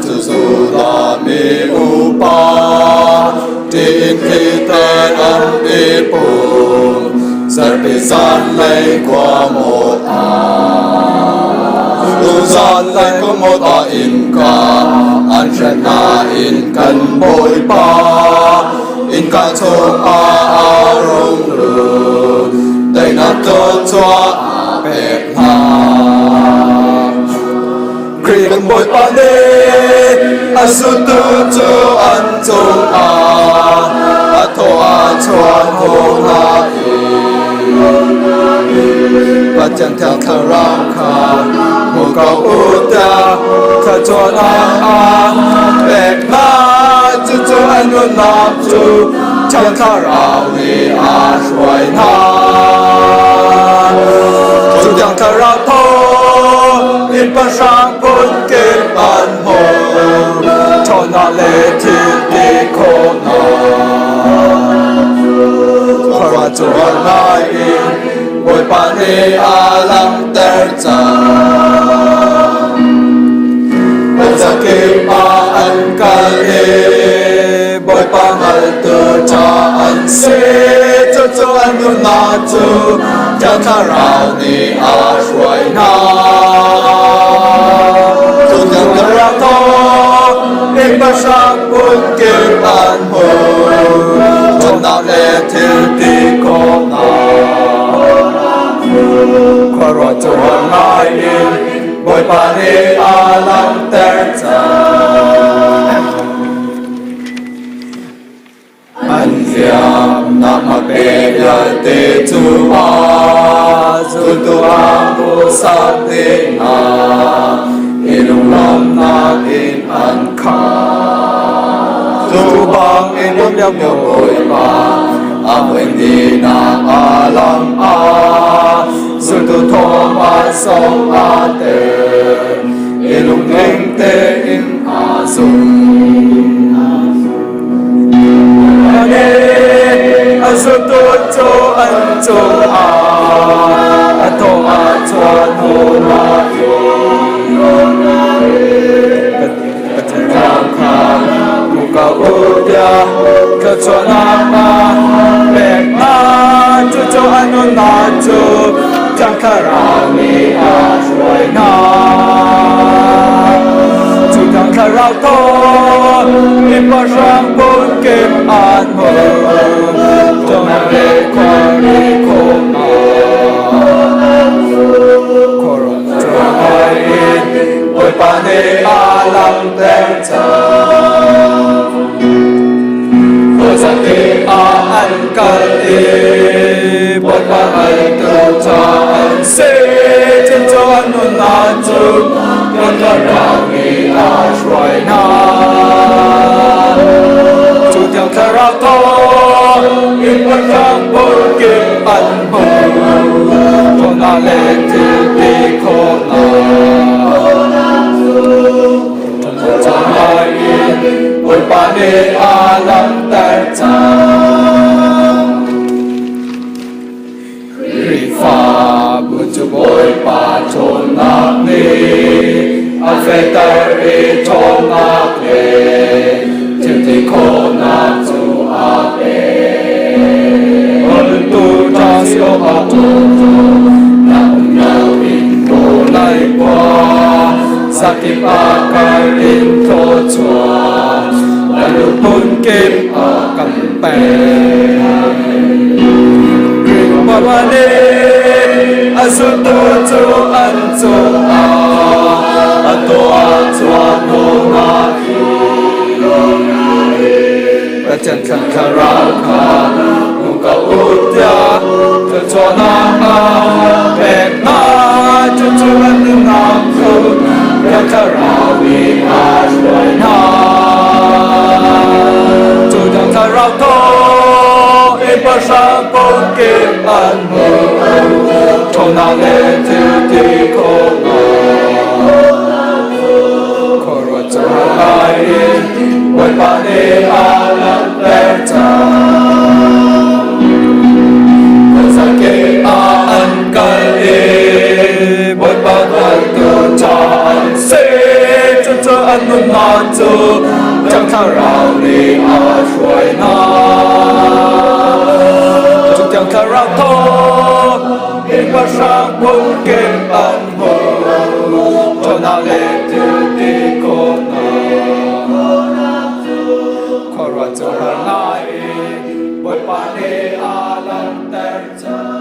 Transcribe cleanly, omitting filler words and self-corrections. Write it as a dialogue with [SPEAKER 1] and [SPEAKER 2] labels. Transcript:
[SPEAKER 1] tu sudah mi upa tin kita dan tipu serpisan lay qua một serpisan lay qua một inka anjana inkan boy pa inka thong arong lu day na to chua pek na krieng boy pa ne asutu chu an chung atho a chuan ho na bắt chân theo thờ ram kha một câu uta thờ chuan pek na chu chu an luôn nam chu chân thờ rao ni a shuai na chu chân thờ rao tho in pa sang pun kim an ho cho na le thiên đi khô na khara chuan nai boy pa ni alam ter cha sa kim an kal ni boy pa mal tu cha an se chu chu an nu na chu cha tha rao ni a shuai na chu yang na ra to in pa sang pun kim an ho cho na le thiên đi ko na khara chuan nai boy pa ni alam ter cha an hiam nama pe ya te chu a chu tu a mu sa te na ilung lam na in an kha tu bang in lum liao mo boy pa a wen di na alam a su tu tho ma song a te ilung ngeng te in a sung asutu cho an cho atho a chuan ho na katang kha muka udia ka chuan ma pek na chu cho an na chu chang kha ra ni a shuai na chu chang kha ra to in pa sang pun kim an ho cho na le ko ni ko na koron cho ai boy pa ne alam ter cha sa ke an kal boy pa ai tu cha an se chen cho an nu na chu yan ka ra ni a shuai na chu yang ka ra to in pa sang pun kim an ho cho na le ti ti ko na cho ai boy pa ni alam ter cha ri fa bu chu boy pa chon na ni a fe ter ri chon na pe tim ti ko na chu a pe on tu ta sio a tu na na in ko lai qua sa ki pa ka in to chua la lu pun kim a kam pe pa pa ne asutu chu an chu a to a chuan ho na pa chan khan kha ra kha mu ka utia ka chuan na pek na chu chu an na khu ya kha ra wi a shuai na chu yang kha ra to in pa sang pun kim an ho cho na le ti ti ko na khara chuan ai boy pa ni alam ter cha sa ke an kal boy pa an tu cha an se chu chu นุ่มนอนจูจังถ้าเราลีอาช่วยน้อจุดจังถ้าเราโทษเห็นว่าช่างบุญเก็บปันหัวโทนาเล็กจืดตีโกนาขอรัจจงหายบทปานีอาลันเตอร์